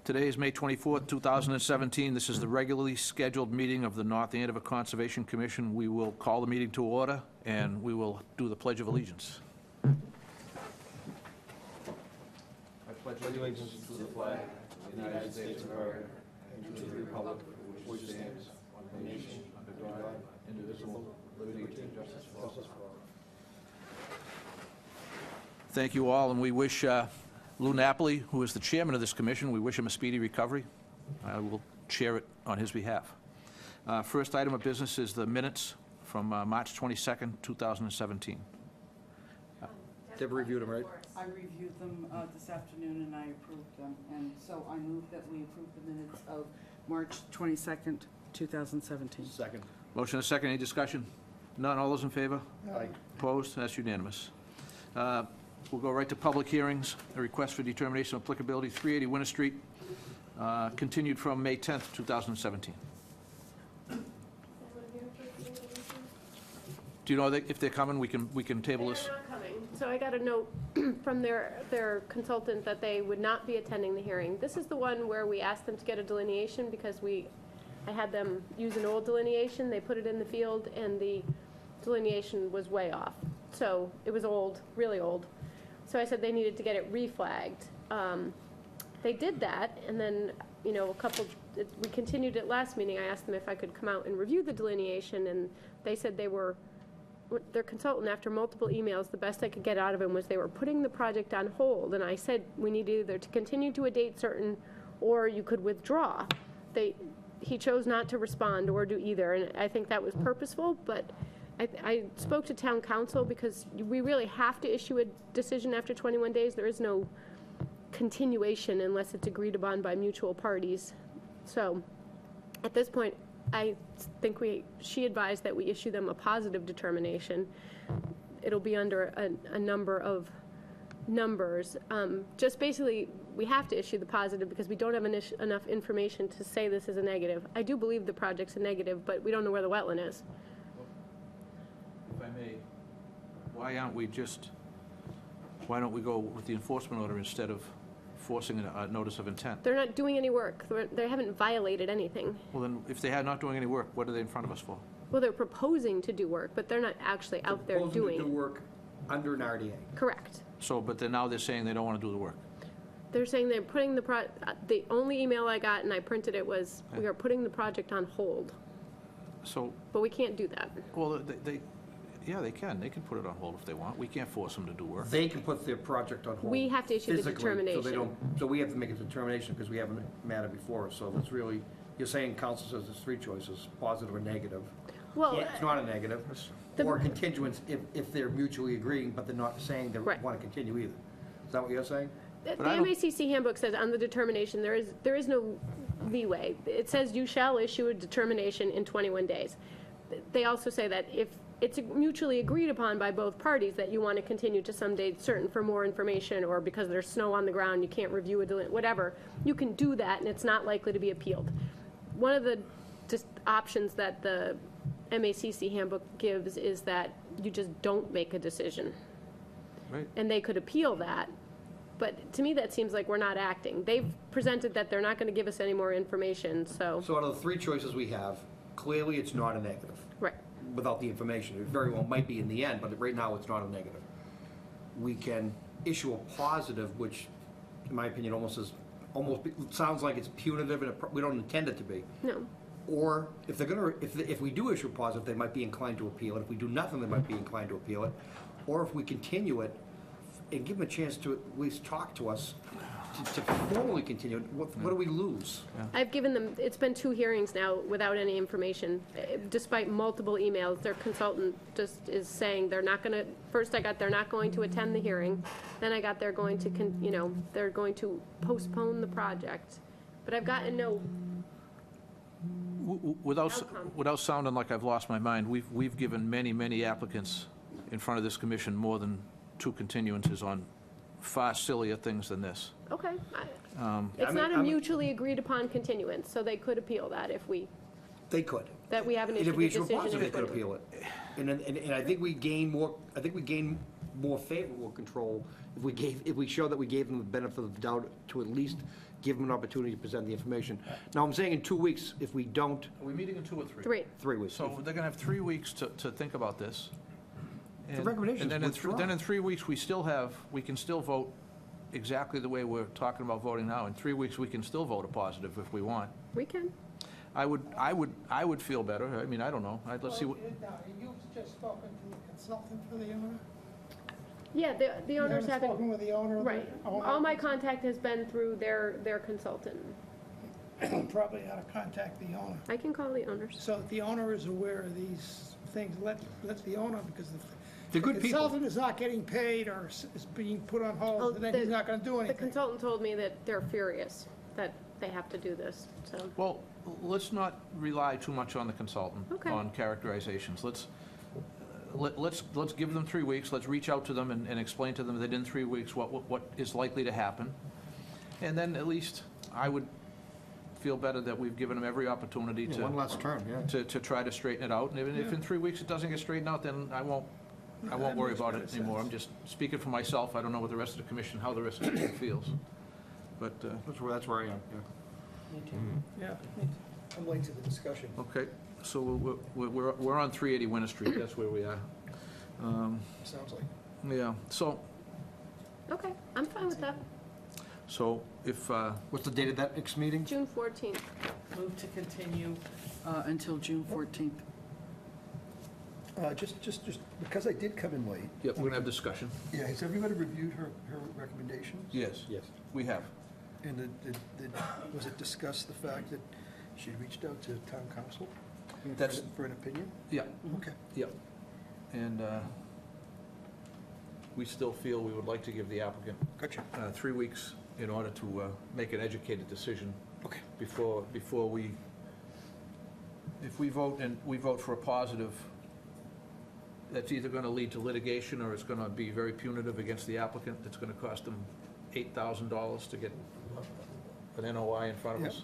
Today is May 24th, 2017. This is the regularly scheduled meeting of the North Andover Conservation Commission. We will call the meeting to order, and we will do the Pledge of Allegiance. I pledge allegiance to the flag of the United States of America and to the republic which stands one nation under God, indivisible, liberty and justice for all. Thank you all, and we wish Lou Napoli, who is the chairman of this commission, we wish him a speedy recovery. I will chair it on his behalf. First item of business is the minutes from March 22nd, 2017. Deborah reviewed them, right? I reviewed them this afternoon and I approved them. And so I move that we approve the minutes of March 22nd, 2017. Second. Motion and a second. Any discussion? None. All those in favor? Aye. Opposed? That's unanimous. We'll go right to public hearings. A request for determination of applicability, 380 Winter Street, continued from May 10th, 2017. Do you know if they're coming? We can table this. They're not coming. So I got a note from their consultant that they would not be attending the hearing. This is the one where we asked them to get a delineation because I had them use an old delineation. They put it in the field and the delineation was way off. So it was old, really old. So I said they needed to get it reflagged. They did that, and then, we continued it last meeting. I asked them if I could come out and review the delineation, and they said their consultant, after multiple emails, the best I could get out of him was they were putting the project on hold, and I said we need either to continue to a date certain or you could withdraw. He chose not to respond or do either, and I think that was purposeful, but I spoke to town council because we really have to issue a decision after 21 days. There is no continuation unless it's agreed upon by mutual parties. So at this point, I think she advised that we issue them a positive determination. It'll be under a number of numbers. Just basically, we have to issue the positive because we don't have enough information to say this is a negative. I do believe the project's a negative, but we don't know where the wetland is. If I may, why don't we go with the enforcement order instead of forcing a notice of intent? They're not doing any work. They haven't violated anything. Well, then, if they are not doing any work, what are they in front of us for? Well, they're proposing to do work, but they're not actually out there doing. To do work under an RDA. Correct. So, but now they're saying they don't want to do the work. They're saying they're putting the only email I got, and I printed it, was we are putting the project on hold. So, but we can't do that. Well, yeah, they can. They can put it on hold if they want. We can't force them to do work. They can put their project on hold. We have to issue the determination. So we have to make a determination because we haven't matter before. So that's really, you're saying council says there's three choices, positive or negative. Well, it's not a negative. Or continuance if they're mutually agreeing, but they're not saying they want to continue either. Is that what you're saying? The MACC handbook says on the determination there is no leeway. It says you shall issue a determination in 21 days. They also say that if it's mutually agreed upon by both parties that you want to continue to some date certain for more information, or because there's snow on the ground you can't review it, whatever, you can do that and it's not likely to be appealed. One of the options that the MACC handbook gives is that you just don't make a decision. Right. And they could appeal that. But to me, that seems like we're not acting. They've presented that they're not going to give us any more information, so. So out of the three choices we have, clearly it's not a negative. Right. Without the information. It very well might be in the end, but right now it's not a negative. We can issue a positive, which, in my opinion, almost sounds like it's punitive, and we don't intend it to be. No. Or if we do issue a positive, they might be inclined to appeal it. If we do nothing, they might be inclined to appeal it. Or if we continue it and give them a chance to at least talk to us to formally continue, what do we lose? Yeah. I've given them, it's been 2 hearings now without any information, despite multiple emails. Their consultant just is saying they're not going to, first I got they're not going to attend the hearing, then I got they're going to, they're going to postpone the project. But I've gotten no Without sounding like I've lost my mind, we've given many applicants in front of this commission more than 2 continuances on far sillier things than this. Okay. It's not a mutually agreed upon continuance, so they could appeal that if we. They could. That we haven't issued a decision. If we issue a positive, they could appeal it. And I think we gain more. I think we gain more favorable control if we show that we gave them the benefit of the doubt to at least give them an opportunity to present the information. Now, I'm saying in 2 weeks, if we don't, Are we meeting in 2 or 3? 3. 3 weeks. So they're going to have 3 weeks to think about this. And- recommendations, And then withdraw. then in 3 weeks, we can still vote exactly the way we're talking about voting now. In 3 weeks, we can still vote a positive if we want. We can. I would feel better. I mean, I don't know. Let's see what, You've just spoken to the consultant for the owner? Yeah, the owners You haven't haven't, spoken with the owner? of the right. owner? All my contact has been through their consultant. Probably ought to contact the owner. I can call the owners. So if the owner is aware of these things, let the owner, because if They're the good people. consultant is not getting paid or is being put on Oh, hold, then he's not gonna do The anything. consultant told me that they're furious that they have to do this, so. well, let's not rely too much on the consultant, Okay. on characterizations. Let's give them 3 weeks. Let's reach out to them and explain to them that in 3 weeks what is likely to happen. And then at least I would feel better that we've given them every opportunity Yeah, one last turn, yeah. to try to straighten it out. And if in 3 weeks it doesn't get straightened out, then I won't That worry makes about better it anymore. sense. I'm just speaking for myself. I don't know what the rest of the commission, how the rest of the commission feels. But, That's where I am, yeah. Yeah. I'm late to the discussion. okay, so we're on 380 Winter Street. That's where we are. Sounds like. Yeah, so Okay, I'm fine with that. if, What's the date of that next meeting? June 14th. Move to continue until June 14th. Just because I did come in late. yeah, we're going to have discussion. Yeah, has everybody reviewed her recommendations? Yes. Yes. We have. And was it discussed the fact that she reached out to town council That's- for an opinion? Yeah, Okay. yeah. And we still feel we would like to give the applicant Gotcha. 3 weeks in order to make an educated decision Okay. before we, if we vote and we vote for a positive, that's either going to lead to litigation or it's going to be very punitive against the applicant. It's going to cost them $8,000 to get an NOI in front of us.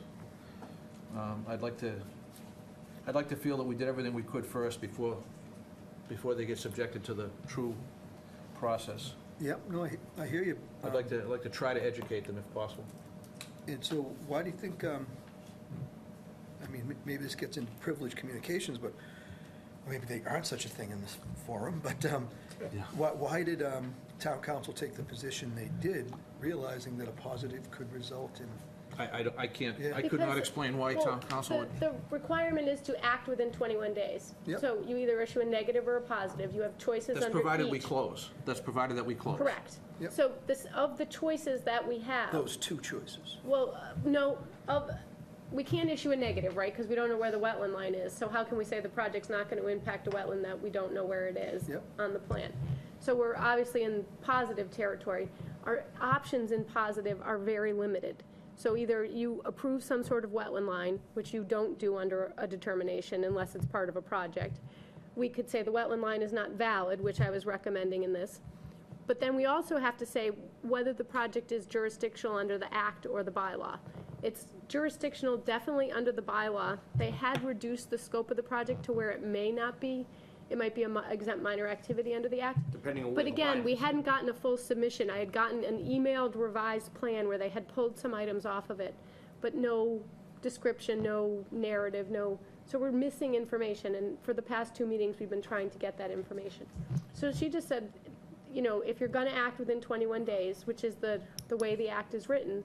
I'd like to feel that we did everything we could first before they get subjected to the true process. Yeah, no, I hear you. I'd like to try to educate them if possible. And so why do you think, I mean, maybe this gets into privileged communications, but maybe they aren't such a thing in this forum, but why did town council take the position they did, realizing that a positive could result in? I can't, Yeah. I could not Because- explain why well, town council would. The requirement is to act within 21 days. Yep. So you either issue a negative or a positive. You have choices under That's each. provided we close. That's provided that we close. Correct. Yep. So of the choices that we have. Those two choices. Well, no, we can't issue a negative, right, because we don't know where the wetland line is. So how can we say the project's not going to impact a wetland that we don't know where it is Yep. on the plan? So we're obviously in positive territory. Our options in positive are very limited. So either you approve some sort of wetland line, which you don't do under a determination unless it's part of a project. We could say the wetland line is not valid, which I was recommending in this. But then we also have to say whether the project is jurisdictional under the act or the bylaw. It's jurisdictional definitely under the bylaw. They had reduced the scope of the project to where it may not be. It might be an exempt minor activity under the act. Depending on where But the again, line we is. hadn't gotten a full submission. I had gotten an emailed revised plan where they had pulled some items off of it, but no description, no narrative, so we're missing information, and for the past 2 meetings, we've been trying to get that information. So she just said, you know, if you're gonna act within 21 days, which is the way the act is written,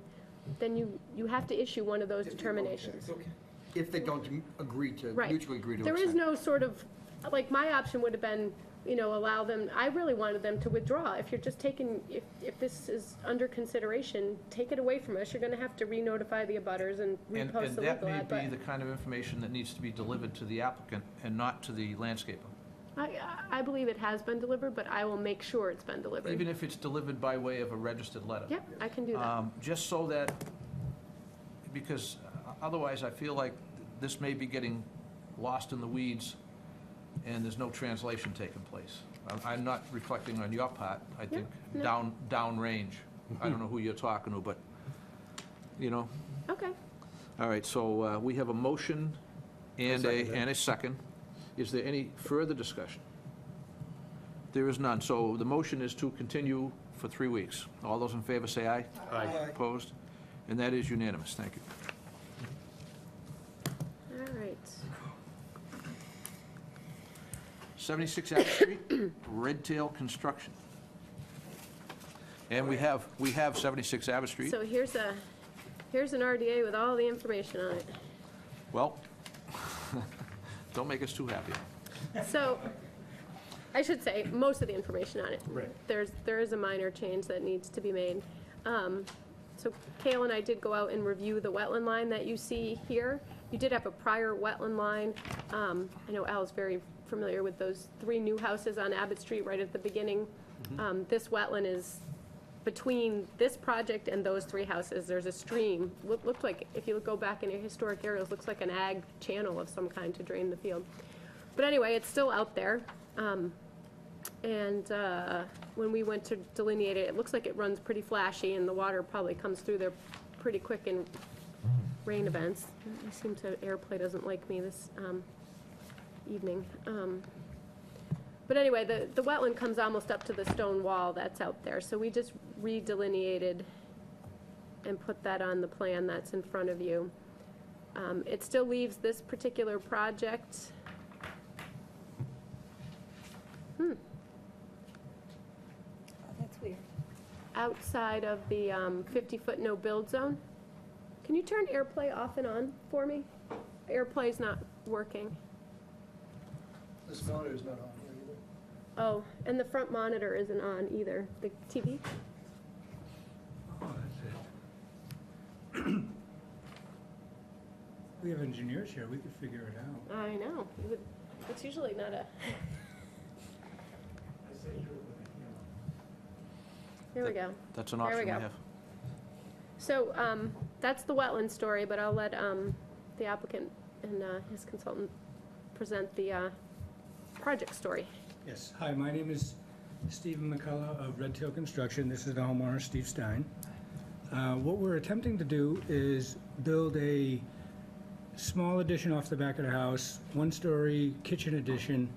then you have to issue one of those determinations. Okay. If they don't agree to, Right. mutually agree to There accept. is no sort of, like, my option would have been, you know, allow them, I really wanted them to withdraw. If you're just taking, if this is under consideration, take it away from us. You're gonna have to re-notify the abutters and And repost the that legal may ad, be but the kind of information that needs to be delivered to the applicant and not to the landscaper. I believe it has been delivered, but I will make sure it's been Even delivered. if it's delivered by way of a registered letter. Yep, I can do that. Just so that, because otherwise I feel like this may be getting lost in the weeds and there's no translation taking place. I'm not reflecting on your part, I think, no. downrange. I don't know who you're talking to, but, you know. Okay. All right, so we have a motion and second that. a second. Is there any further discussion? There is none. So the motion is to continue for 3 weeks. All those in favor say aye. Aye. Opposed? And that is unanimous. Thank you. All right. 76 Abbott Street, Red Tail Construction. And we have 76 Abbott Street. So here's an RDA with all the information on it. Well, don't make us too happy. So, I should say, most of the information on it. Right. There is a minor change that needs to be made. So Kale and I did go out and review the wetland line that you see here. You did have a prior wetland line. I know Al's very familiar with those 3 new houses on Abbott Street right at the beginning. This wetland is between this project and those 3 houses. There's a stream. Looked like, if you go back in your historic areas, looks like an ag channel of some kind to drain the field. But anyway, it's still out there. When we went to delineate it, it looks like it runs pretty flashy, and the water probably comes through there pretty quick in rain events. It seems to, AirPlay doesn't like me this evening. But anyway, the wetland comes almost up to the stone wall that's out there, so we just redelineated and put that on the plan that's in front of you. It still leaves this particular project. Oh, that's weird. Outside of the 50-foot no-build zone. Can you turn AirPlay off and on for me? AirPlay's not working. This monitor's not on here either. Oh, and the front monitor isn't on either, the TV? Oh, that's it. We have engineers here, we could figure it out. I know, it's usually not a, there we go. That's an There we option we go. have. So, that's the wetland story, but I'll let the applicant and his consultant present the project story. Yes, hi, my name is Stephen McCullough of Red Tail Construction. This is the homeowner, Steve Stein. What we're attempting to do is build a small addition off the back of the house, 1-story kitchen addition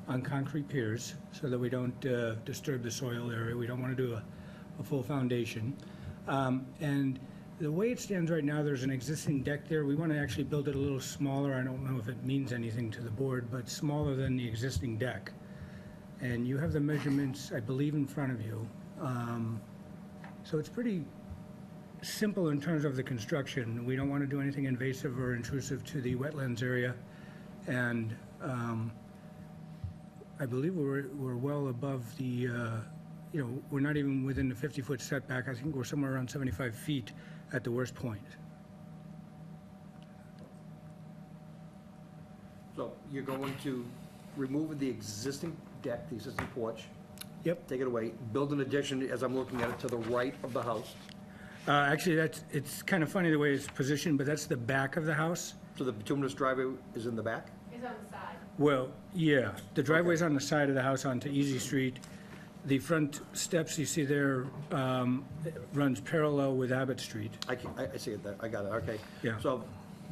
on concrete piers so that we don't disturb the soil area. We don't want to do a full foundation. And the way it stands right now, there's an existing deck there. We want to actually build it a little smaller. I don't know if it means anything to the board, but smaller than the existing deck. And you have the measurements, I believe, in front of you. So it's pretty simple in terms of the construction. We don't want to do anything invasive or intrusive to the wetlands area. And I believe we're well above the, we're not even within the 50-foot setback. I think we're somewhere around 75 feet at the worst point. So you're going to remove the existing deck, the existing porch, Yep. take it away, build an addition, as I'm looking at it, to the right of the house. Actually, it's kind of funny the way it's positioned, but that's the back of the house. So the bituminous driveway is in the back? It's on the side. Well, yeah, the driveway's on the side of the house onto Easy Street. The front steps you see there runs parallel with Abbott Street. I see it there, I got it, okay. Yeah. So,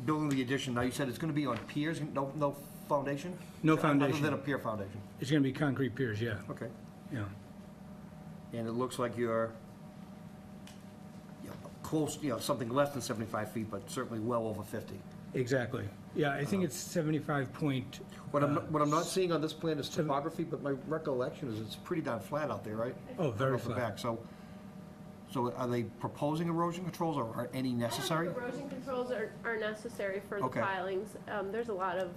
building the addition, now you said it's gonna be on piers, no foundation? No Other foundation. than a pier foundation? It's gonna be concrete piers, yeah, Okay. yeah. And it looks like you're close, something less than 75 feet, but certainly well over 50. Exactly. Yeah, I think it's 75 point. What I'm not seeing on this plan is topography, but my recollection is it's pretty darn flat out there, right? Oh, very Off the flat. back. So are they proposing erosion controls, or are any necessary? Erosion controls are necessary for the Okay. pilings. There's a lot of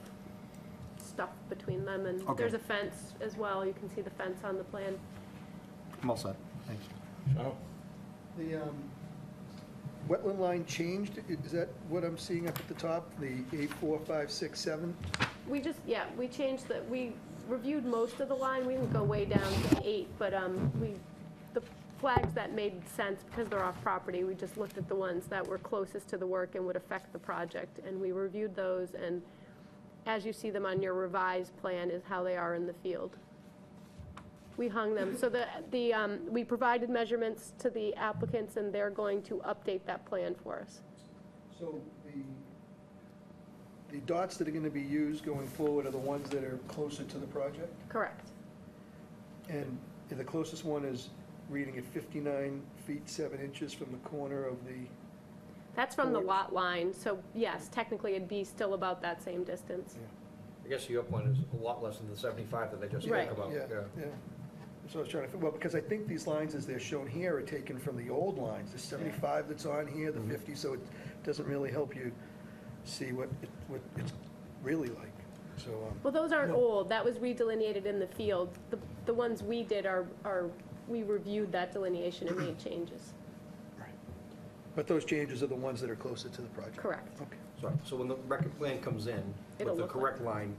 stuff between them, and Okay. there's a fence as well. You can see the fence on the plan. I'm all set, thanks. The wetland line changed, is that what I'm seeing up at the top, the 8, 4, 5, 6, 7? We changed we reviewed most of the line. We didn't go way down to 8, but the flags that made sense because they're off property, we just looked at the ones that were closest to the work and would affect the project, and we reviewed those, and as you see them on your revised plan is how they are in the field. We hung them, so we provided measurements to the applicants, and they're going to update that plan for us. So the dots that are going to be used going forward are the ones that are closer to the project? Correct. And the closest one is reading at 59 feet 7 inches from the corner of the, That's from the Or- lot line, so yes, technically it'd be still about that same distance. I guess your point is a lot less than the 75 that they just Right. spoke about. yeah. So I was trying to, well, because I think these lines as they're shown here are taken from the old lines. The 75 that's on here, the 50, so it doesn't really help you see what it's really like. So, Well, those aren't old, that was redelineated in the field. The ones we did are, we reviewed that delineation and made changes. but those changes are the ones that are closer to the project? Correct. Okay. So when the record plan comes in It'll with the look correct line,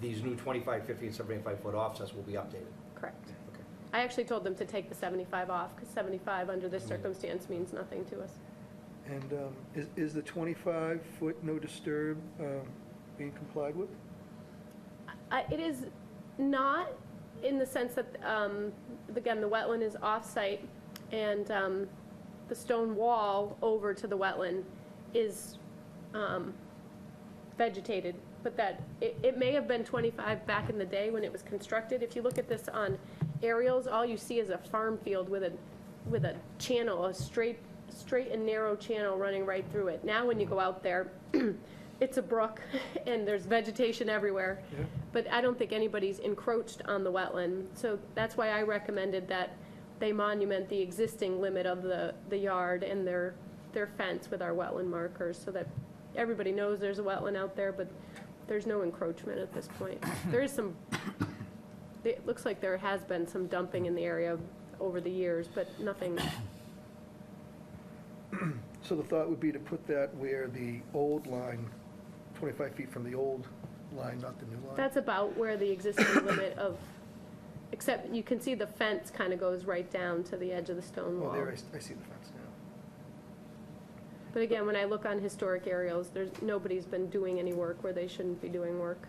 these new 25, 50, and 75-foot offsets will be updated. Correct. Okay. I actually told them to take the 75 off, because 75 under this circumstance means nothing to us. And is the 25-foot no disturb being complied with? It is not in the sense that, again, the wetland is off-site, and the stone wall over to the wetland is vegetated, but that, it may have been 25 back in the day when it was constructed. If you look at this on aerials, all you see is a farm field with a channel, a straight and narrow channel running right through it. Now, when you go out there, it's a brook, and there's vegetation everywhere. Yeah. But I don't think anybody's encroached on the wetland, so that's why I recommended that they monument the existing limit of the yard and their fence with our wetland markers, so that everybody knows there's a wetland out there, but there's no encroachment at this point. There is some, it looks like there has been some dumping in the area over the years, but nothing. So the thought would be to put that where the old line, 25 feet from the old line, not the new line? That's about where the existing limit of, except you can see the fence kind of goes right down to the edge of the stone Oh, wall. there, I see the fence now. But again, when I look on historic aerials, nobody's been doing any work where they shouldn't be doing work.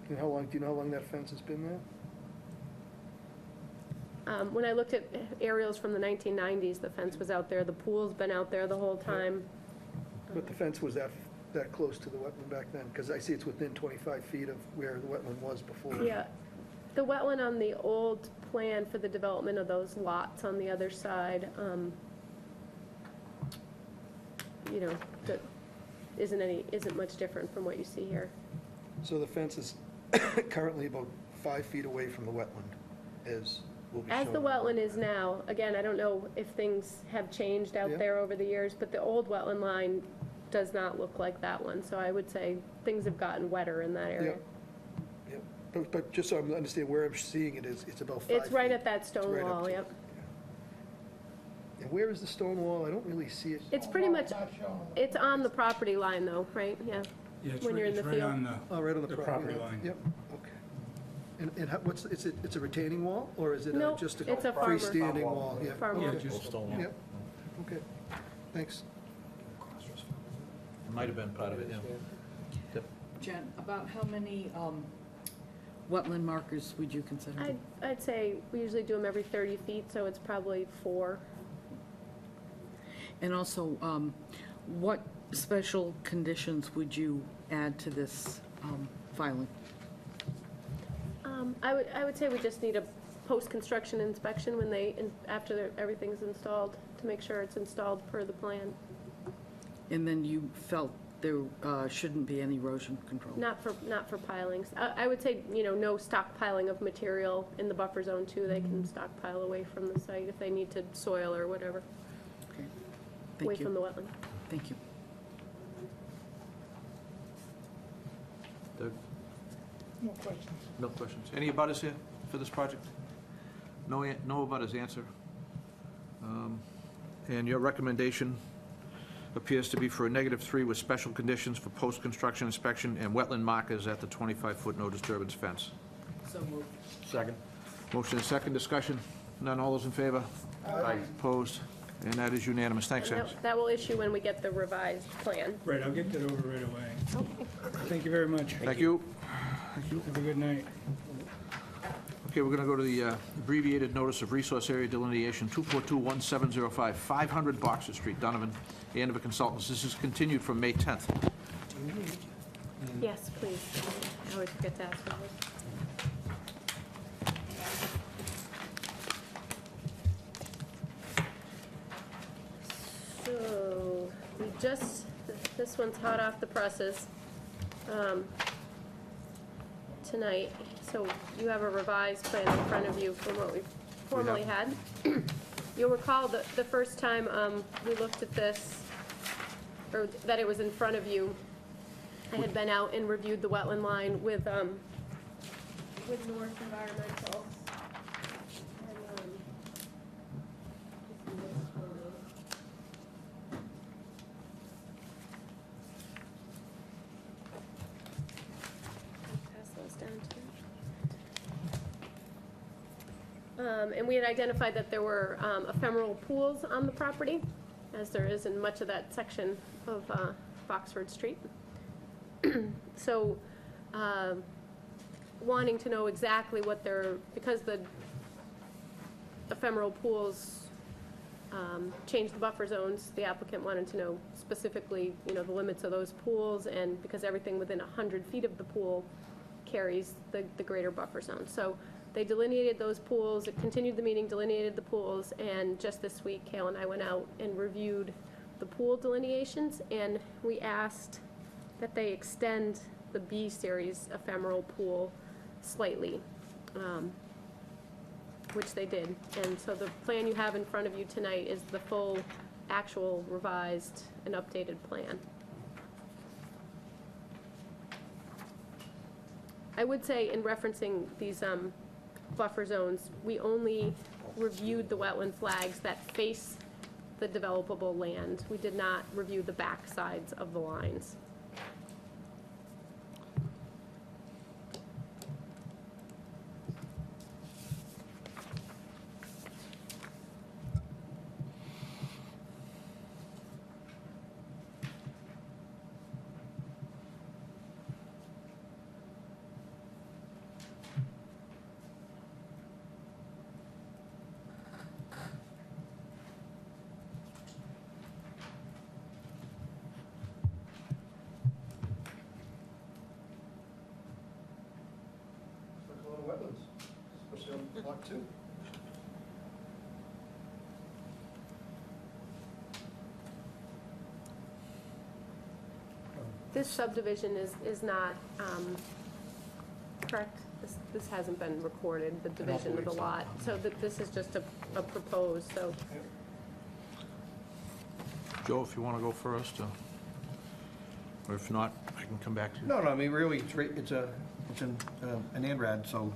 And how long, do you know how long that fence has been there? When I looked at aerials from the 1990s, the fence was out there, the pool's been out there the whole time. But the fence was that close to the wetland back then? Because I see it's within 25 feet of where the wetland was before. Yeah, the wetland on the old plan for the development of those lots on the other side, you know, that isn't much different from what you see here. So the fence is currently about 5 feet away from the wetland, as will be shown. As the wetland is now, again, I don't know if things have changed out Yeah. there over the years, but the old wetland line does not look like that one, so I would say things have gotten wetter in that area. Yeah. But just so I understand where I'm seeing it is, it's about 5 feet. It's right at that It's stone right up wall, to it. yep. And where is the stone wall? I don't really see it. It's pretty much, Not shown. it's on the property line though, right? Yeah. Yeah, it's When you're in the right field. on the, Oh, right on the the property property line. line. Yep, okay. And how, it's a retaining wall, or is it No, just a it's a farmer. freestanding wall? Yeah. Farm yeah, wall. just, Yep, okay, thanks. It might have been part of it, yeah. Jen, about how many wetland markers would you consider? I'd say we usually do them every 30 feet, so it's probably 4. And also, what special conditions would you add to this filing? I would say we just need a post-construction inspection when after everything's installed, to make sure it's installed per the plan. And then you felt there shouldn't be any erosion control? Not for pilings. I would say, no stockpiling of material in the buffer zone too. They can stockpile away from the site if they need to soil or whatever, Okay. away Thank from you. the wetland. Thank you. Doug? No questions. No questions. Any abutters here for this project? No abutters answer. And your recommendation appears to be for a -3 with special conditions for post-construction inspection and wetland markers at the 25-foot no disturbance fence. So moved. Second. Motion and second, discussion. None, all those in favor? Aye. Opposed? And that is unanimous. Thanks, And Ann. that will issue when we get the revised plan. right, I'll get that over right away. Thank you very much. Thank you. Have a good night. Okay, we're going to go to the abbreviated notice of resource area delineation, 2421705, 500 Boxer Street, Donovan, Andover Consultants. This is continued from May 10th. Yes, please. I always forget to ask for those. So, we just, this one's hot off the presses tonight. So you have a revised plan in front of you from what we formerly had. You'll recall that the first time we looked at this, or that it was in front of you, I had been out and reviewed the wetland line with North Environmental. And, pass those down too. And we had identified that there were ephemeral pools on the property, as there is in much of that section of Foxford Street. So, wanting to know exactly what they're, because the ephemeral pools changed the buffer zones, the applicant wanted to know specifically, the limits of those pools, and because everything within 100 feet of the pool carries the greater buffer zone. So they delineated those pools, it continued the meeting, delineated the pools, and just this week, Kale and I went out and reviewed the pool delineations, and we asked that they extend the B series ephemeral pool slightly, which they did. And so the plan you have in front of you tonight is the full, actual, revised, and updated plan. I would say, in referencing these buffer zones, we only reviewed the wetland flags that face the developable land. We did not review the back sides of the lines. There's a lot of wetlands, especially on Lot 2. This subdivision is not, correct? This hasn't been recorded, the division of the lot. So this is just a proposed, so. Joe, if you want to go first, or if not, I can come back to you. No, I mean, really, it's an ANRAD, so,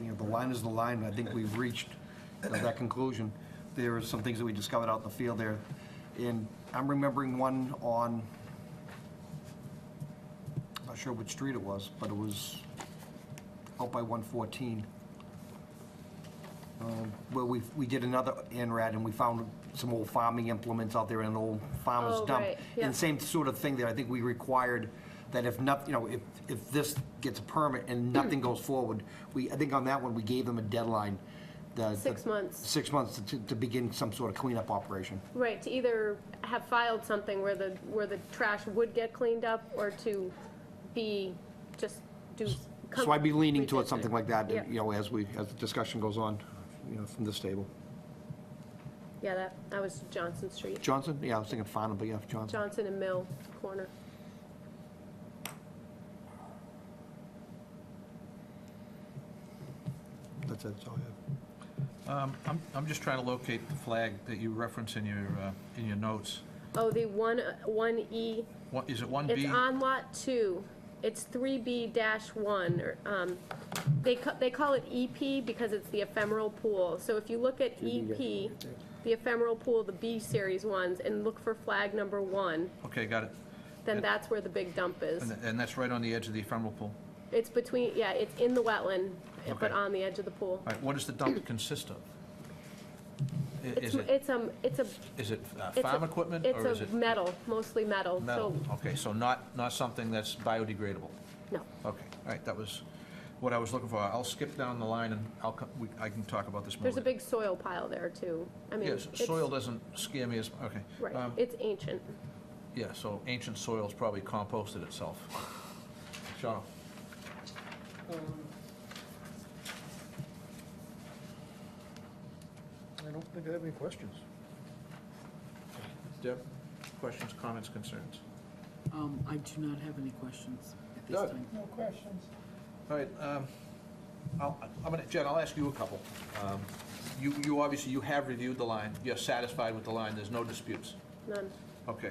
the line is the line. I think we've reached that conclusion. There are some things that we discovered out in the field there, and I'm remembering one on, I'm not sure which street it was, but it was out by 114, where we did another ANRAD, and we found some old farming implements out there in an old farmer's Oh, dump. right, yeah. And same sort of thing there. I think we required that if not, if this gets a permit and nothing goes forward, I think on that one, we gave them a deadline. 6 months. 6 months to begin some sort of cleanup operation. Right, to either have filed something where the trash would get cleaned up, or to be, just do. So I'd be leaning complete towards something like that, Yeah. as the discussion goes on, from this table. Yeah, that was Johnson Street. Johnson? Yeah, I was thinking Farnham, but yeah, Johnson. Johnson and Mill corner. That's it, that's all I have. I'm just trying to locate the flag that you reference in your notes. Oh, the 1E, Is it 1B? it's on lot 2. It's 3B-1, or, they call it EP because it's the ephemeral pool. So if you look at EP, the ephemeral pool, the B series ones, and look for flag number 1, Okay, got it. then that's where the big dump is. And that's right on the edge of the ephemeral pool. It's between, yeah, it's in the wetland, but Okay. on the edge of the pool. All right, what does the dump consist of? It's Is it it's a it's farm a- equipment, or is It's it a metal, mostly metal. metal? So Okay, so not something that's biodegradable? no. Okay, all right, that was what I was looking for. I'll skip down the line, and I can talk about this more. There's a big soil pile there too. I mean, Yes, it's- soil doesn't scare me as, okay. Right, it's ancient. Yeah, so ancient soil's probably composted itself. Sean? I don't think I have any questions. Deb? Questions, comments, concerns? I do not have any questions at this Doug? time. No questions. All right, Jen, I'll ask you a couple. You obviously, you have reviewed the line, you're satisfied with the line, there's no disputes? None. Okay.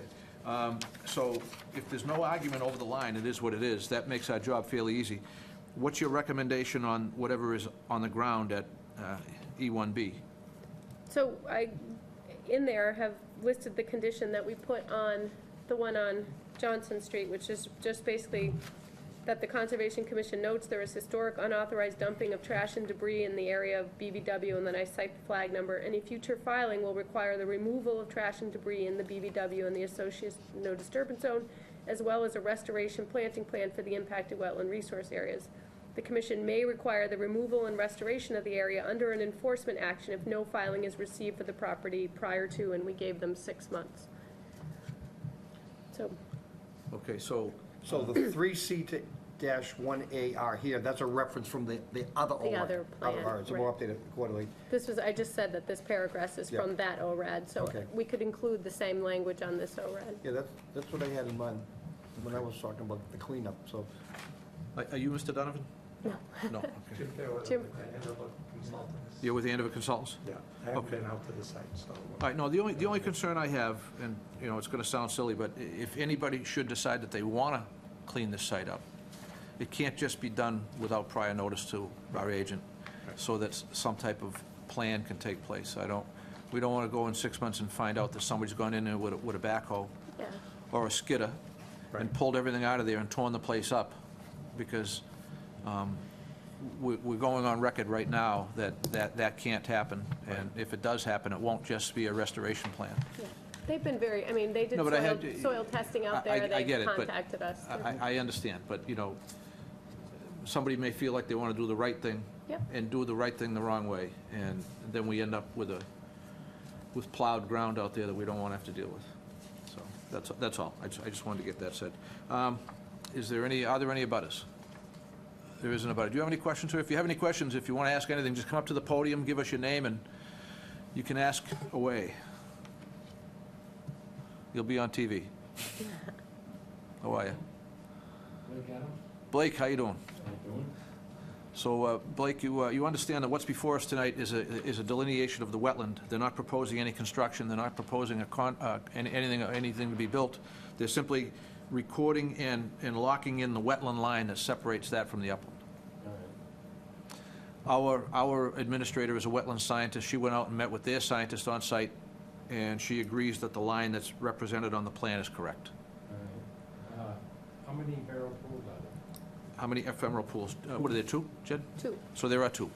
So if there's no argument over the line, it is what it is, that makes our job fairly easy. What's your recommendation on whatever is on the ground at E1B? So I, in there, have listed the condition that we put on the one on Johnson Street, which is just basically that the Conservation Commission notes there is historic unauthorized dumping of trash and debris in the area of BBW, and then I cite the flag number. Any future filing will require the removal of trash and debris in the BBW and the associated no disturbance zone, as well as a restoration planting plan for the impacted wetland resource areas. The commission may require the removal and restoration of the area under an enforcement action if no filing is received for the property prior to, and we gave them 6 months. So, Okay, so, So the 3C-1A are here, that's a reference from the other ORAD. other plan, All right, so we'll right. update it accordingly. this was, I just said that this paragraph is Yeah. from that ORAD, so Okay. we could include the same language on this ORAD. Yeah, that's what I had in mind when I was talking about the cleanup, so. are you Mr. Donovan? No. No, okay. Jim? You're with the Andover Consultants? Yeah, I haven't Okay. been out to the site, so. All right, no, the only concern I have, and, you know, it's gonna sound silly, but if anybody should decide that they wanna clean this site up, it can't just be done without prior notice to our agent, so that some type of plan can take place. We don't wanna go in 6 months and find out that somebody's gone in there with a backhoe Yeah. or a skidder and Right. pulled everything out of there and torn the place up, because we're going on record right now that can't happen, and if it does happen, it won't just be a restoration plan. Yeah. They've been very, I mean, they did No, but I had- soil testing out I there, get they it, but contacted us. I understand, but, you know, somebody may feel like they want to do the right thing Yep. and do the right thing the wrong way, and then we end up with plowed ground out there that we don't want to have to deal with. So, that's all. I just wanted to get that said. Are there any abutters? There isn't a butter. Do you have any questions, sir? If you have any questions, if you want to ask anything, just come up to the podium, give us your name, and you can ask away. You'll be on TV. How are you? Blake, how you doing? So, Blake, you understand that what's before us tonight is a delineation of the wetland. They're not proposing any construction, they're not proposing anything to be built. They're simply recording and locking in the wetland line that separates that from the upland. Our administrator is a wetland scientist. She went out and met with their scientist on site, and she agrees that the line that's represented on the plan is correct. How many barrel pools are there? How many ephemeral pools? What are there, 2, Jed? 2. So there are 2.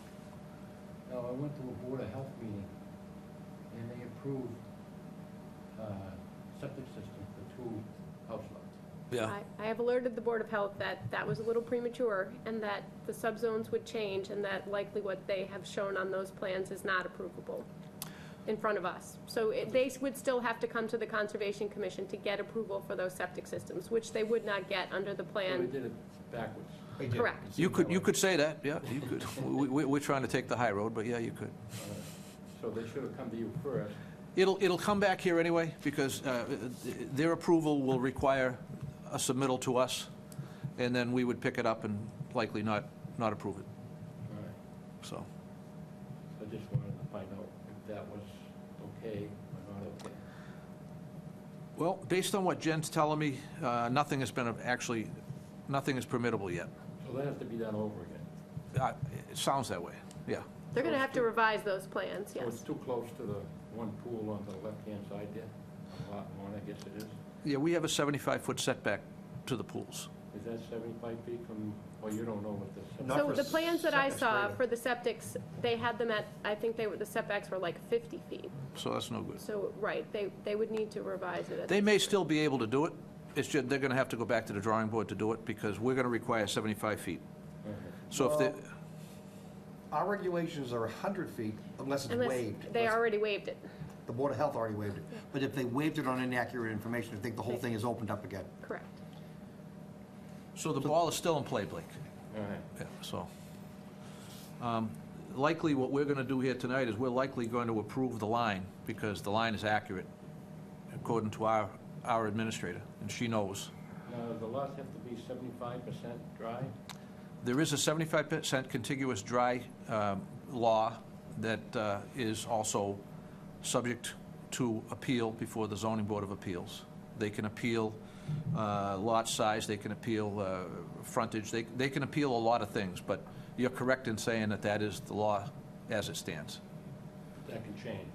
No, I went to a Board of Health meeting, and they approved septic system for 2 house lots. Yeah. I have alerted the Board of Health that that was a little premature, and that the subzones would change, and that likely what they have shown on those plans is not approvable in front of us. So they would still have to come to the Conservation Commission to get approval for those septic systems, which they would not get under the So they plan. did it backwards. They did. Correct. You could say that, yeah, you could. We're trying to take the high road, but yeah, you could. So they should have come to you first. It'll come back here anyway, because their approval will require a submittal to us, and then we would pick it up and likely not approve it, All right. so. I just wanted to find out if that was okay or not okay. Well, based on what Jen's telling me, nothing is permittable yet. So that has to be done over again. It sounds that way, yeah. They're going to have to revise those plans, So it's yes. too close to the one pool on the left-hand side there? On lot 1, I guess it is. Yeah, we have a 75-foot setback to the pools. Is that 75 feet from, oh, you don't know what this is? Not So for the plans that I septic saw grading. for the septics, they had them at, I think the setbacks were like 50 feet. So that's no good. So, right, they would need to revise it. They may still be able to do it, it's just, they're gonna have to go back to the drawing board to do it, because we're gonna require 75 feet. So if they, Our regulations are 100 feet unless it's Unless waived. they already waived it, The Board of Health already waived it. But if they waived it on inaccurate information, I think the whole thing is opened up again. correct. So the ball is still in play, Blake. All right. Yeah, so, likely what we're gonna do here tonight is we're likely going to approve the line, because the line is accurate, according to our administrator, and she knows. Now, the lots have to be 75% dry? There is a 75% contiguous dry law that is also subject to appeal before the zoning board of appeals. They can appeal lot size, they can appeal frontage, they can appeal a lot of things, but you're correct in saying that that is the law as it stands. That can change.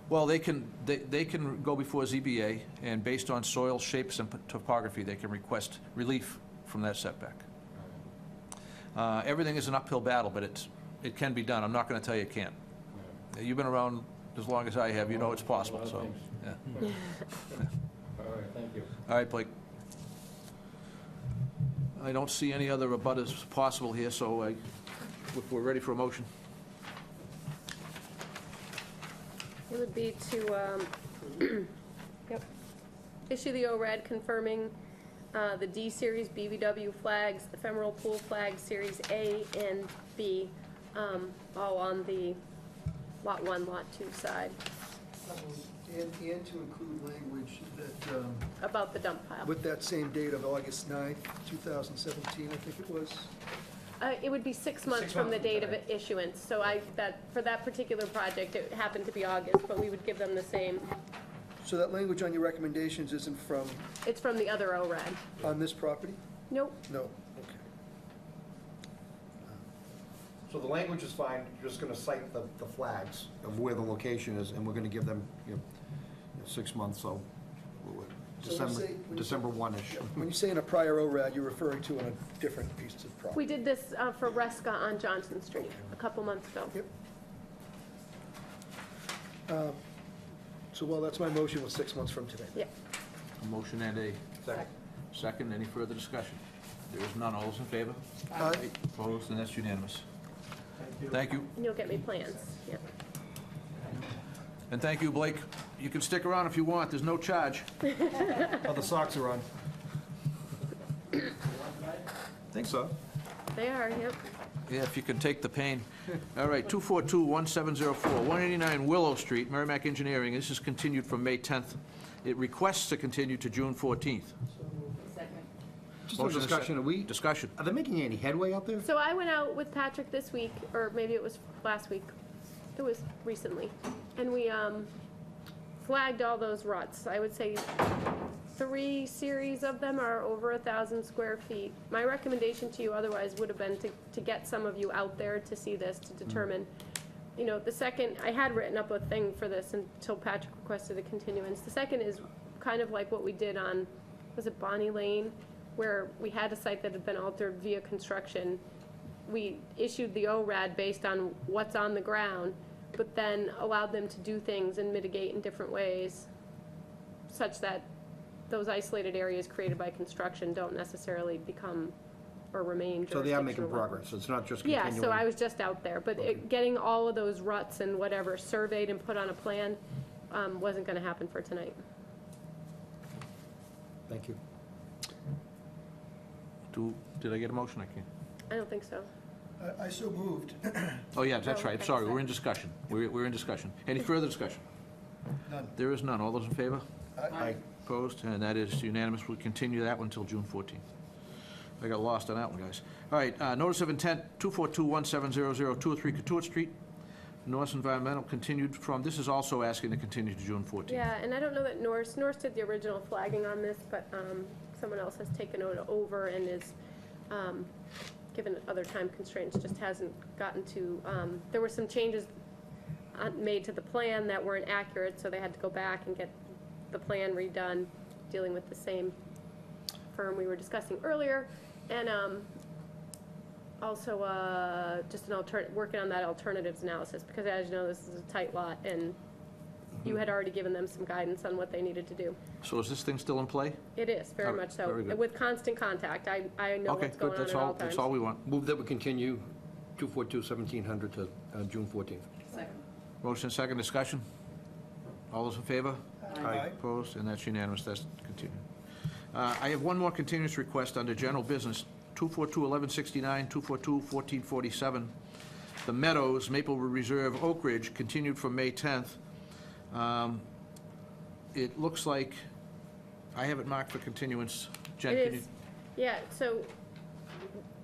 Well, they can go before ZBA, and based on soil shapes and topography, they can request relief from that setback. Everything is an uphill battle, but it can be done. I'm not going to tell you it can't. You've been around as long as I have, you know it's possible, so, yeah. All right, thank you. All right, Blake. I don't see any other abutters possible here, so if we're ready for a motion. It would be to, yep, issue the ORAD confirming the D-Series BBW flags, ephemeral pool flags, Series A and B, all on the Lot 1, Lot 2 side, And to include language that, about the dump pile. with that same date of August 9th, 2017, I think it was. It would be 6 months 6 from the months, date of okay. issuance, so for that particular project, it happened to be August, but we would give them the same, So that language on your recommendations isn't from, it's from the other ORAD. on this property? Nope, No, okay. So the language is fine, you're just gonna cite the flags of where the location is, and we're gonna give them, 6 months, so So when you say- December 1-ish. When you say in a prior ORAD, you're referring to on a different piece of property? we did this for Resca on Johnson Street a couple months ago. Yep. So, well, that's my motion with 6 months from today. Yeah. A motion and a second. Any further discussion? There is none. All those in favor? Aye. Opposed, and that's unanimous. Thank you. And you'll get me plans, yeah. And thank you, Blake. You can stick around if you want. There's no charge. Oh, the socks are on. Think so. They are, yep. Yeah, if you can take the pain. All right, 242-1704, 189 Willow Street, Merrimack Engineering. This is continued from May 10th. It requests to continue to June 14th. Just a Motion is discussion, Discussion. are they making any headway out there? So I went out with Patrick this week, or maybe it was last week. It was recently. And we flagged all those ruts. I would say 3 series of them are over 1,000 square feet. My recommendation to you otherwise would have been to get some of you out there to see this, to determine, the second, I had written up a thing for this until Patrick requested a continuance. The second is kind of like what we did on, was it Bonnie Lane, where we had a site that had been altered via construction. We issued the ORAD based on what's on the ground, but then allowed them to do things and mitigate in different ways, such that those isolated areas created by construction don't necessarily become or remain So they are making jurisdictional wetlands. progress, it's not just Yeah, continuing. so I was just out there, but getting all of those ruts and whatever surveyed and put on a plan wasn't gonna happen for tonight. Thank you. Did I get a motion? I can't. I don't think so. I so moved. Oh, yeah, that's Oh, right. okay, Sorry, we're sorry. in discussion. We're in discussion. Any further discussion? None. There is none. All those in favor? Aye. Opposed? And that is unanimous. We'll continue that one until June 14th. I got lost on that one, guys. All right, notice of intent, 242-1700, 203 Cotuit Street. Norse Environmental continued from, this is also asking to continue to June 14th. Yeah, and I don't know that Norse did the original flagging on this, but someone else has taken it over and is, given other time constraints, just hasn't gotten to, there were some changes made to the plan that weren't accurate, so they had to go back and get the plan redone, dealing with the same firm we were discussing earlier, and also just working on that alternatives analysis, because as you know, this is a tight lot, and you had already given them some guidance on what they needed to do. So is this thing still in play? It is, very All right, much so, very good. with constant contact. I know Okay, what's good. going on That's at all all, times. that's all we want. Move that we continue 242-1700 to June 14th. Second. Motion second, discussion. All those in favor? Aye. Opposed? And that's unanimous. That's continued. I have one more continuance request under general business. 242-1169, 242-1447. The Meadows, Maplewood Reserve, Oak Ridge, continued from May 10th. It looks like, I have it marked for continuance. Jen, It can you? is, yeah, so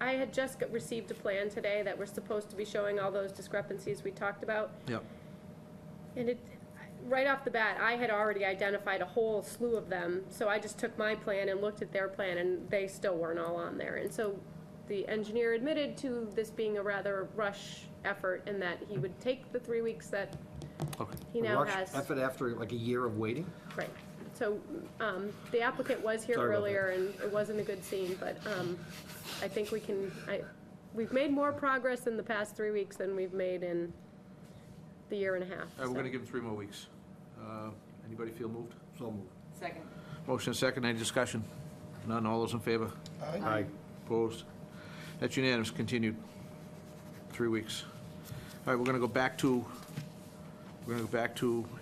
I had just received a plan today that was supposed to be showing all those discrepancies we talked about. Yep. And it, right off the bat, I had already identified a whole slew of them, so I just took my plan and looked at their plan, and they still weren't all on there. And so the engineer admitted to this being a rather rush effort, and that he would take the 3 weeks that Okay. he now Rush has. effort after like a year of waiting? Right. So, the applicant was here Sorry about that. earlier, and it wasn't a good scene, but, I think we've made more progress in the past 3 weeks than we've made in the year and a half. All right, we're so. going to give him 3 more weeks. Anybody feel moved? So moved. Second. Motion and second, any discussion? None, all those in favor? Aye. Opposed? That's unanimous, continued. 3 weeks. All right, we're going to go back to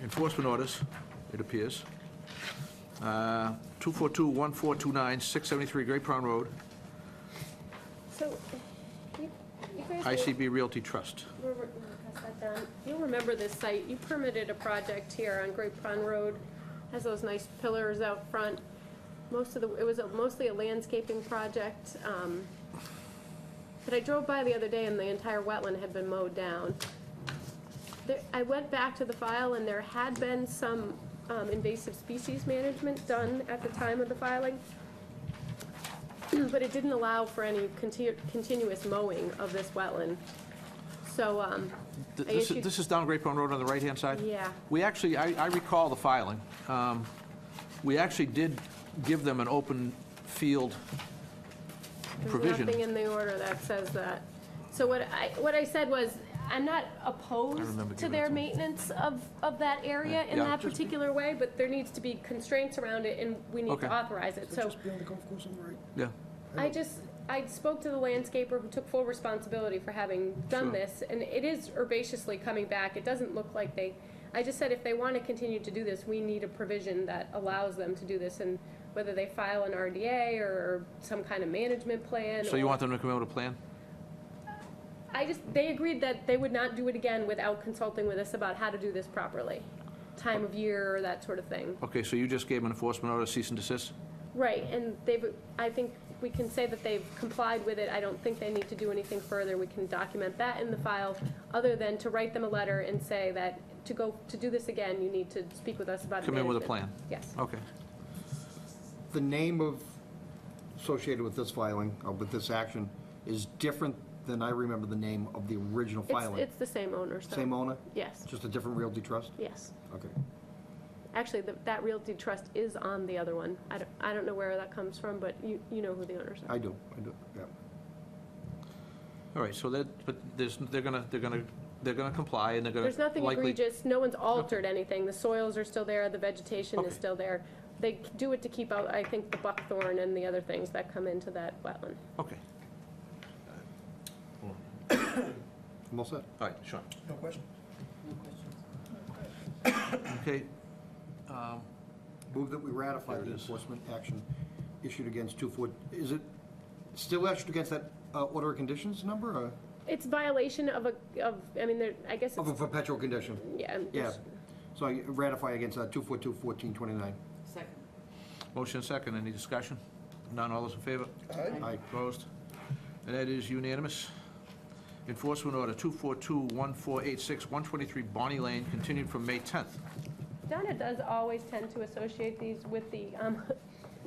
enforcement orders, it appears. 242-1429, 673 Great Pond Road, So, you guys will- ICB Realty Trust. pass that down. You'll remember this site. You permitted a project here on Great Pond Road. Has those nice pillars out front. It was mostly a landscaping project. But I drove by the other day and the entire wetland had been mowed down. I went back to the file and there had been some invasive species management done at the time of the filing. But it didn't allow for any continuous mowing of this wetland. So, This is down Great Pond Road on the right-hand side? yeah. We actually, I recall the filing. We actually did give them an open field provision. There's nothing in the order that says that. So what I said was, I'm not opposed remember to giving it their to 'em. maintenance of that area in Yeah. that particular way, but there needs to be constraints around it, and we need Okay. to authorize it. So Just beyond the golf course on the right. Yeah. I spoke to the landscaper who took full responsibility for having done Sure. this, and it is herbaceously coming back. It doesn't look like I just said if they want to continue to do this, we need a provision that allows them to do this, and whether they file an RDA or some kind of management plan. So you or- want them to come in with a plan? they agreed that they would not do it again without consulting with us about how to do this properly. Time of year, that sort of thing. Okay, so you just gave them an enforcement order, cease and desist? Right, and I think we can say that they've complied with it. I don't think they need to do anything further. We can document that in the file, other than to write them a letter and say that to do this again, you need to speak with us about Come in with a management. plan? Yes. Okay. The name associated with this filing, or with this action, is different than I remember the name of the original filing. It's the same owner, so. Same owner? Yes, Just a different realty trust? yes. Okay. Actually, that realty trust is on the other one. I don't know where that comes from, but you know who the owners are. I do, yeah. All right, so they're gonna comply, and they're gonna There's nothing likely. egregious, no one's altered anything, the soils are still there, the vegetation Okay. is still there. They do it to keep out, I think, the buckthorn and the other things that come into that wetland. Okay. I'm all set. All right, Sean. No question. No questions. Okay. Move that we ratify There it the is. enforcement action issued against is it still issued against that order of conditions number, or It's violation of I guess of a it's, perpetual condition? yeah. Yeah. So I ratify against 242-1429. Second. Motion and second, any discussion? None, all those in favor? Aye. Opposed? And that is unanimous. Enforcement order 242-1486, 123 Bonnie Lane, continued from May 10th. Donna does always tend to associate these with the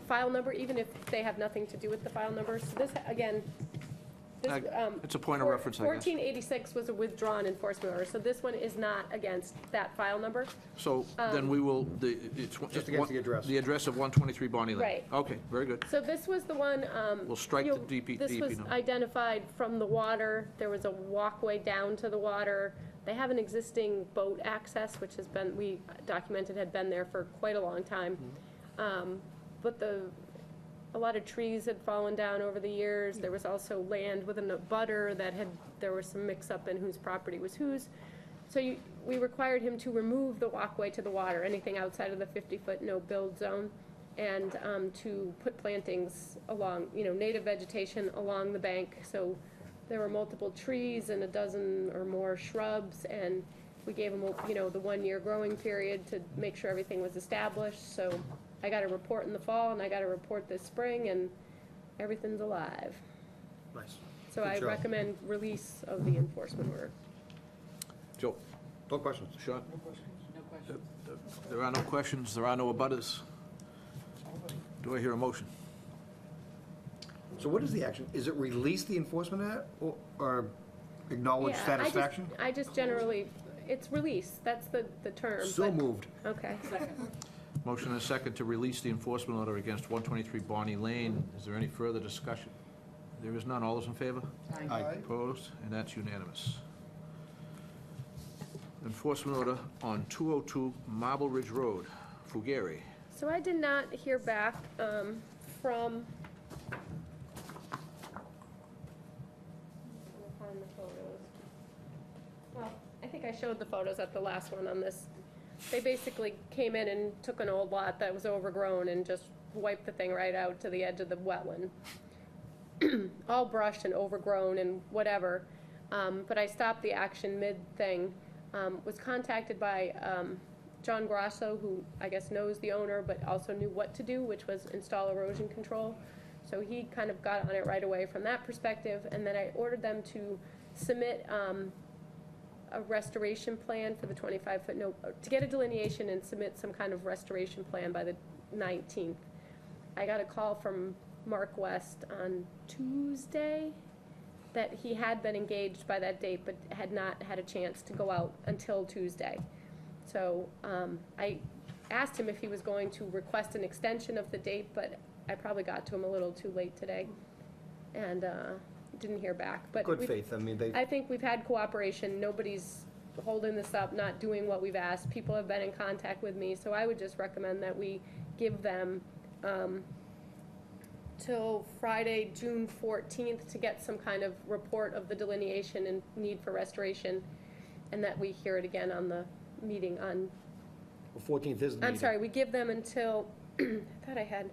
file number, even if they have nothing to do with the file number. So this, again, this, It's a point of reference, I guess. 1486 was a withdrawn enforcement order, so this one is not against that file number. So then we will, it's... Just against the address. The address of 123 Bonnie Lane. Right. Okay, very good. So this was the one, We'll strike the DP this was number. identified from the water. There was a walkway down to the water. They have an existing boat access, which has been, we documented had been there for quite a long time. But a lot of trees had fallen down over the years. There was also land with a butter that there was some mix-up in whose property was whose. So we required him to remove the walkway to the water, anything outside of the 50-foot no-build zone. and to put plantings along, native vegetation along the bank. So there were multiple trees and a dozen or more shrubs, and we gave them, the 1-year growing period to make sure everything was established. So I got a report in the fall, and I got a report this spring, and everything's alive. Nice. So Good I job. recommend release of the enforcement order. Joe? No questions. Sean? No questions. There are no questions, there are no abutters. Do I hear a motion? So what is the action? Is it release the enforcement act or acknowledge Yeah, satisfaction? I just generally, it's release, that's the term. So but- moved. Okay. Second. Motion and a second to release the enforcement order against 123 Bonnie Lane. Is there any further discussion? There is none. All those in favor? Aye. Opposed? And that's unanimous. Enforcement order on 202 Marble Ridge Road, Fugere. So I did not hear back from. Find the photos. Well, I think I showed the photos at the last one on this. They basically came in and took an old lot that was overgrown and just wiped the thing right out to the edge of the wetland. All brushed and overgrown and whatever. But I stopped the action mid-thing. Was contacted by John Grasso, who I guess knows the owner, but also knew what to do, which was install erosion control. So he kind of got on it right away from that perspective, and then I ordered them to submit a restoration plan for the 25-foot, to get a delineation and submit some kind of restoration plan by the 19th. I got a call from Mark West on Tuesday that he had been engaged by that date, but had not had a chance to go out until Tuesday. So I asked him if he was going to request an extension of the date, but I probably got to him a little too late today, and didn't hear back. But Good we've- faith. I mean, they, I think we've had cooperation. Nobody's holding this up, not doing what we've asked. People have been in contact with me, so I would just recommend that we give them till Friday, June 14th, to get some kind of report of the delineation and need for restoration, and that we hear it again on the meeting on, 14th is the meeting. I'm sorry, we give them until, I thought I had,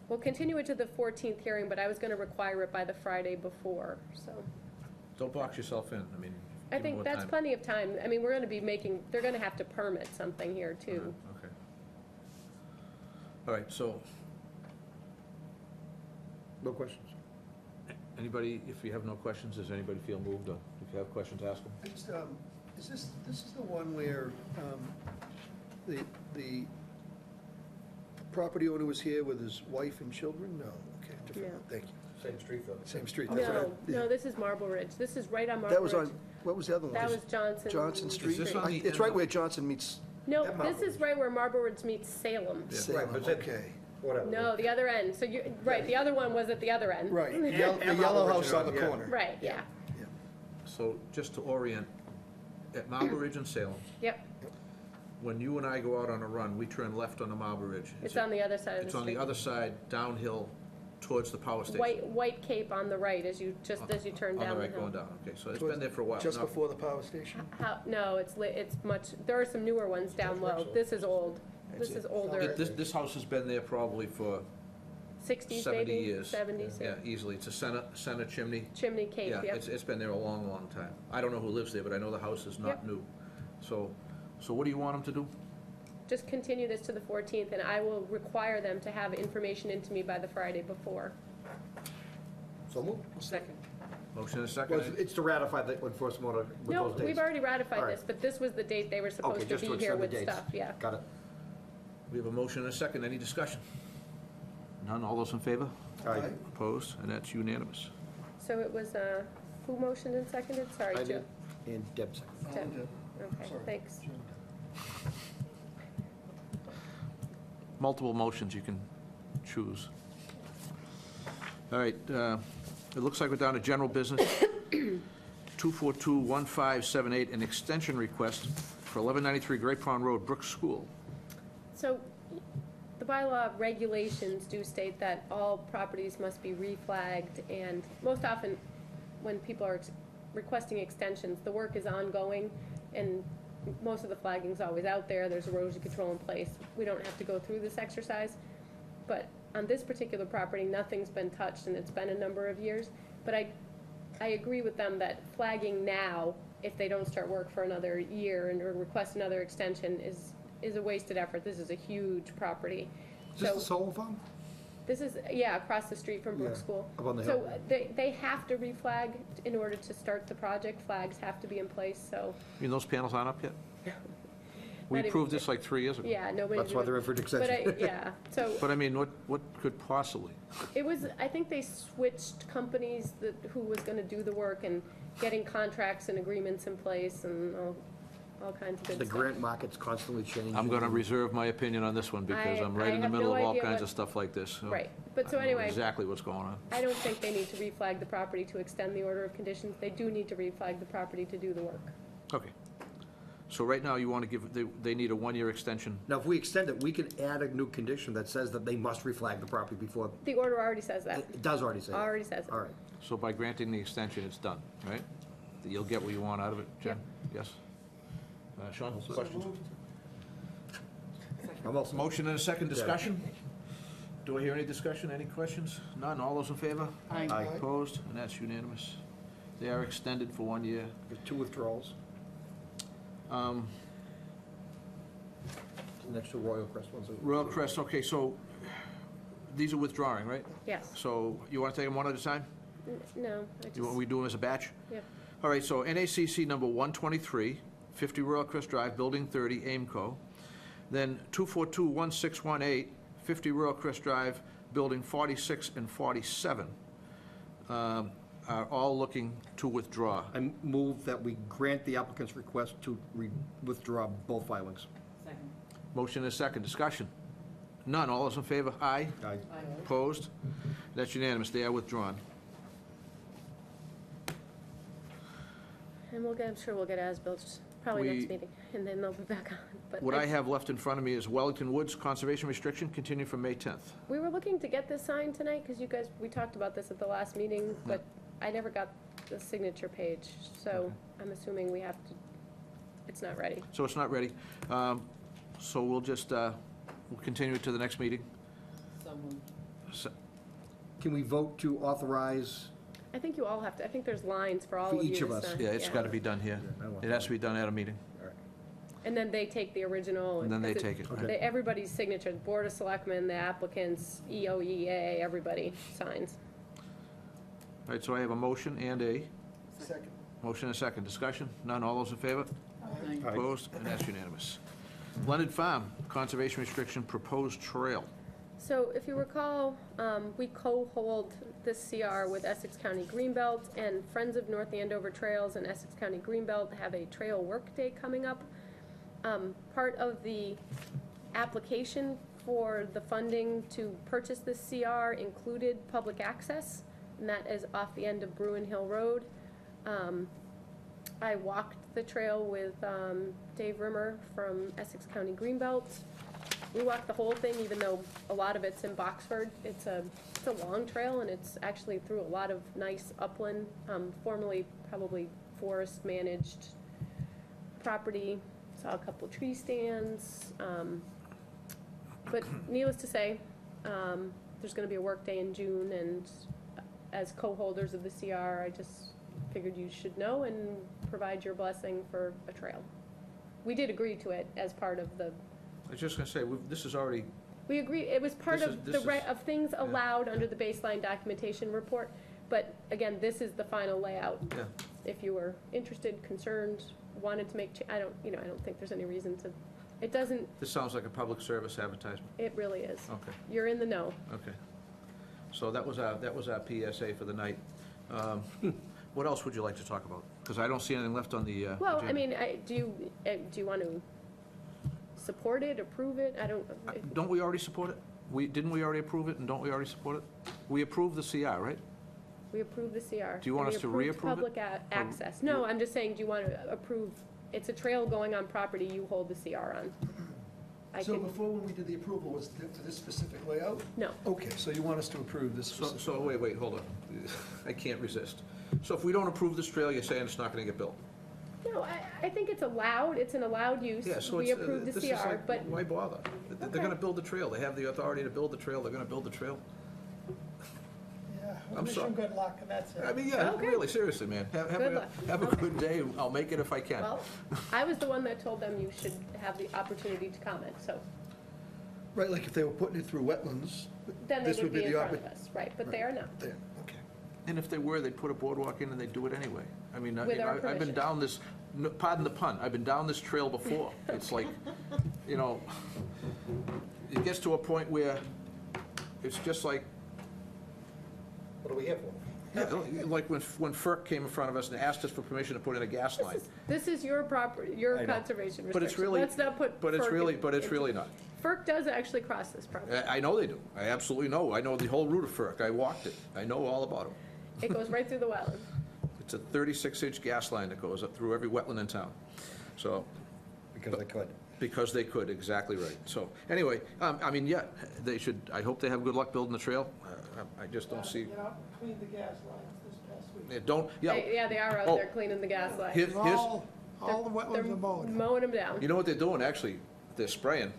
we'll continue it to the 14th hearing, but I was gonna require it by the Friday before, so. Don't box yourself in. I mean, I give them think more that's time. plenty of time. I mean, we're gonna be making, they're gonna have to permit something here too. Okay. All right, so, No questions. anybody, if you have no questions, does anybody feel moved, or if you have questions, ask them? I just, this is the one where, the property owner was here with his wife and children? No, okay, different, No. thank you. Same street, though. Same street. that's what I- No, this is Marble Ridge. This is right on Marble Ridge. That was on, what was the other one? That was Johnson. Johnson Street? Is this on the It's end right of- where Johnson meets No, That this Marble is right where Marble Ridge meets Salem. Yeah. Salem, but that- okay. Whatever. No, the other end. So you, right, the other one was at the other end. Right, the And yellow Marble house Ridge, on the yeah. corner. Right, yeah. So, just to orient, at Marble Ridge and Salem, Yep. when you and I go out on a run, we turn left on the Marble Ridge. It's on the other side of the It's street. on the other side, downhill, towards the power station. White cape on the right as you turn On the down the right, going hill. down, okay, so it's been there for a while. Just Now, before the power station? No, it's much, there are some newer ones down low. This is old. This is older. This house has been there probably for 60s 70 maybe? years. 70s, Yeah, easily. It's a center chimney. Chimney cape, Yeah, yep. it's been there a long, long time. I don't know who lives there, but I know the house is not Yep. new. So what do you want them to do? Just continue this to the 14th, and I will require them to have information into me by the Friday before. So moved. Second. Motion and a Well, second. it's to ratify the enforcement order with No, those dates. we've already All ratified right. this, but this was the date they were Okay, supposed to just to be here extend the with dates. stuff, yeah. Got it. We have a motion and a second. Any discussion? None. All those in favor? Aye. Opposed? And that's unanimous. So it was, who motioned and seconded? Sorry, I Joe. did. And Deb seconded. Jim. Okay, Sorry. thanks. Multiple motions you can choose. All right, it looks like we're down to general business. 2421578, an extension request for 1193 Great Pond Road, Brooks School. So the bylaw regulations do state that all properties must be reflagged, and most often, when people are requesting extensions, the work is ongoing, and most of the flagging's always out there, there's erosion control in place. We don't have to go through this exercise. But on this particular property, nothing's been touched, and it's been a number of years. But I agree with them that flagging now, if they don't start work for another year and or request another extension, is a wasted effort. This is a huge property. Is this So- the solar farm? This is, yeah, across the street from Brook Yeah, School. up on the So hill. they have to reflag in order to start the project. Flags have to be in place, so, I mean, those panels aren't up yet? We Not even- approved this like 3 years ago. yeah, nobody. That's why they're in for an extension. But yeah, so But I mean, what could possibly? it was, I think they switched companies who was gonna do the work and getting contracts and agreements in place and all kinds of good The stuff. grant market's constantly changing. I'm going to reserve my opinion on this one because I'm right I in the have middle no of all idea kinds what- of stuff like this. so Right, but so I know anyway, exactly what's going on. I don't think they need to reflag the property to extend the order of conditions. They do need to reflag the property to do the work. Okay. So right now, you want to give, they need a 1-year extension. Now, if we extend it, we can add a new condition that says that they must reflag the property before, The order already says that. it does already say that. Already says it. All right. So by granting the extension, it's done, right? You'll get what you want out of it, Jen? Yes? Sean, questions? I'm also, Motion and a second discussion? Do I hear any discussion, any questions? None, all those in favor? Aye. Opposed? And that's unanimous. They are extended for 1 year. there's 2 withdrawals. Next to Royal Crest ones. Royal Crest, okay, so these are withdrawing, right? Yes. So you want to take them one at a time? No, I You want, just, we do them as a batch? yeah. All right, so NACC number 123, 50 Royal Crest Drive, Building 30, Aimco. Then 2421618, 50 Royal Crest Drive, Building 46 and 47, are all looking to withdraw. I move that we grant the applicant's request to withdraw both filings. Second. Motion and a second, discussion. None, all those in favor? Aye. Aye. Opposed? That's unanimous, they are withdrawn. And I'm sure we'll get as-built, probably We- next meeting, and then they'll be back on. But What I have left in front of me is Wellington Woods Conservation Restriction, continued from May 10th. We were looking to get this signed tonight, because you guys, we talked about this at the last meeting, but I never got the signature page, so I'm assuming we have to, it's not ready. So it's not ready. So we'll just, we'll continue it to the next meeting. So moved. So- Can we vote to authorize? I think you all have to, I think there's lines for all For of you each of to us. sign. Yeah, it's got to be done here. I don't want It has to be done at a meeting, And then they take the original. and then they because take it. Okay. Everybody's signature, the Board of Selectmen, the applicants, EOEA, everybody signs. All right, so I have a motion and a, Second. motion and a second. Discussion? None, all those in favor? Aye. Aye. Opposed? And that's unanimous. Leonard Farm, Conservation Restriction, proposed trail. So if you recall, we co-hold this CR with Essex County Greenbelt, and Friends of North Andover Trails and Essex County Greenbelt have a trail work day coming up. Part of the application for the funding to purchase this CR included public access, and that is off the end of Bruin Hill Road. I walked the trail with Dave Rimmer from Essex County Greenbelt. We walked the whole thing, even though a lot of it's in Boxford. It's a long trail, and it's actually through a lot of nice upland, formerly probably forest-managed property. Saw a couple tree stands. But needless to say, there's gonna be a work day in June, and as co-holders of the CR, I just figured you should know and provide your blessing for a trail. We did agree to it as part of the, I was just going to say, this is already, we agree, it was part This of is- the, this is- of things allowed under the baseline documentation report. But again, this is the final layout. yeah. If you were interested, concerned, wanted to make, I don't think there's any reason to, it doesn't, This sounds like a public service advertisement. it really is. Okay, You're in the know. okay. So that was our PSA for the night. What else would you like to talk about? Because I don't see anything left on the Well, I agenda. mean, do you want to support it, approve it? I don't, Don't we already support it? Didn't we already approve it, and don't we already support it? We approved the CR, right? we approve the CR. Do you want and us to we approved reapprove it? Public access. No, I'm just saying, do you want to approve, it's a trail going on property you hold the CR on. I So can, before, when we did the approval, was it to this specific layout? no, Okay, so you want us to approve this So, specific? wait, hold on. I can't resist. So if we don't approve this trail, you're saying it's not going to get built? No, I think it's allowed, it's an allowed use. Yeah, so We it's, approved the this is CR, like, but, why bother? They're Okay. gonna build the trail, they have the authority to build the trail, they're gonna build the trail. Yeah, I'm wish sorry. them good luck, and that's it. I mean, yeah, Okay. really, seriously, man. Good luck. Have a good day, I'll make it if I can. well, I was the one that told them you should have the opportunity to comment, so Right, like if they were putting it through wetlands, then they this would be in the front of oppor- us, right, but they are not. There, okay. And if they were, they'd put a boardwalk in and they'd do it anyway. I mean, With our I've been permission. down this, pardon the pun, I've been down this trail before. It's like, you know, it gets to a point where it's just like, What are we here for? yeah, like when FERC came in front of us and asked us for permission to put in a gas line. This is your property, your I know. conservation But it's restriction. really, Let's not put but it's FERC really, in- but it's really not. FERC does actually cross this property. I know they do. I absolutely know. I know the whole route of FERC. I walked it. I know all about it. It goes right through the wetland. It's a 36-inch gas line that goes up through every wetland in town. So, Because they could. because they could, exactly right. So, anyway, I mean, yeah, they should, I hope they have good luck building the trail. I just don't see, You know, cleaned the gas lines this past week. they don't, yeah. Yeah, they are out Oh. there cleaning the gas line. Here's, All the They're wetlands are mowed. mowing them down. you know what they're doing, actually? They're spraying.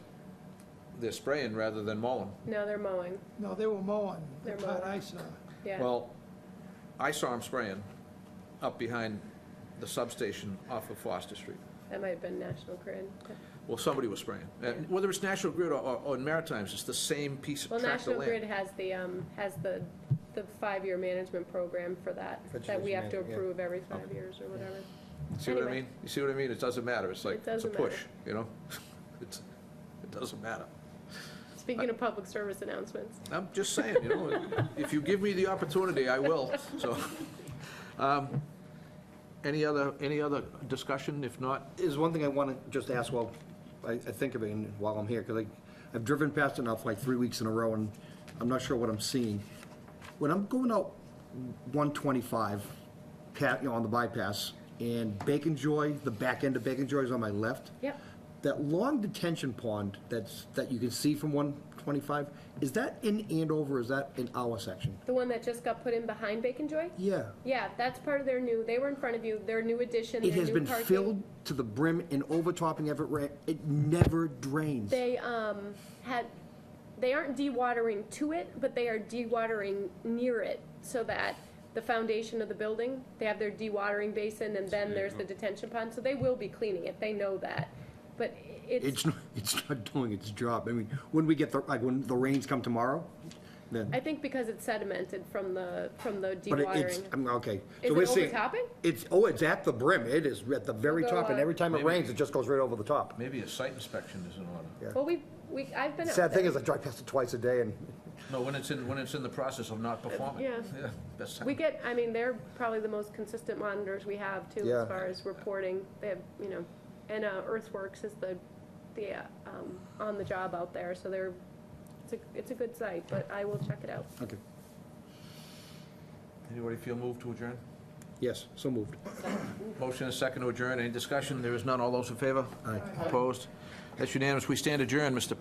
They're spraying rather than mowing. No, they're mowing, No, they were mowing, the They're part mowing. I saw. yeah. Well, I saw them spraying up behind the substation off of Foster Street. That might have been National Grid. Well, somebody was spraying. Whether it's National Grid or Maritimes, it's the same piece of Well, tract of National Grid land. has the 5-year management program for that we have to Vegetation management, yeah. approve every 5 years or whatever. See what I Anyway. mean? You see what I mean? It doesn't matter. It's like, It it's a doesn't push, matter. you know? It doesn't matter. Speaking of public service announcements, I'm just saying, you know, if you give me the opportunity, I will, so. Any other discussion? If not, Is one thing I want to just ask, well, I think of it while I'm here, because I've driven past it now for like 3 weeks in a row, and I'm not sure what I'm seeing. When I'm going out 125, on the bypass, and Bacon Joy, the back end of Bacon Joy is on my left. yep, That long detention pond that you can see from 125, is that in Andover, or is that in our section? the one that just got put in behind Bacon Joy? Yeah. Yeah, that's part of their new, they were in front of you, their new addition, It their has new been parking. filled to the brim and overtopping Everett Ranch. It never drains. They they aren't dewatering to it, but they are dewatering near it, so that the foundation of the building, they have their dewatering basin, and then there's the detention pond, so they will be cleaning it, they know that. But It's not doing its job. I mean, when we get when the rains come tomorrow, then. I think because it's sedimented from the But it's, dewatering. okay. Is So we're it seeing- overtopping? It's at the brim. It is at the very We'll go, top, and every time it Maybe- rains, it just goes right over the top. maybe a site inspection is in order. Well, I've been out Sad thing there. is, I drive past it twice a day, and No, when it's in the process of not performing. Yeah. Best time. We get, I mean, they're probably the most consistent monitors we have too, Yeah. as far as reporting. They have, and Earthworks is the on the job out there, so it's a good site, but I will check it out. okay. Anybody feel moved to adjourn? Yes, so moved. Motion and second to adjourn. Any discussion? There is none. All those in favor? Aye. Opposed? That's unanimous. We stand adjourned, Mr.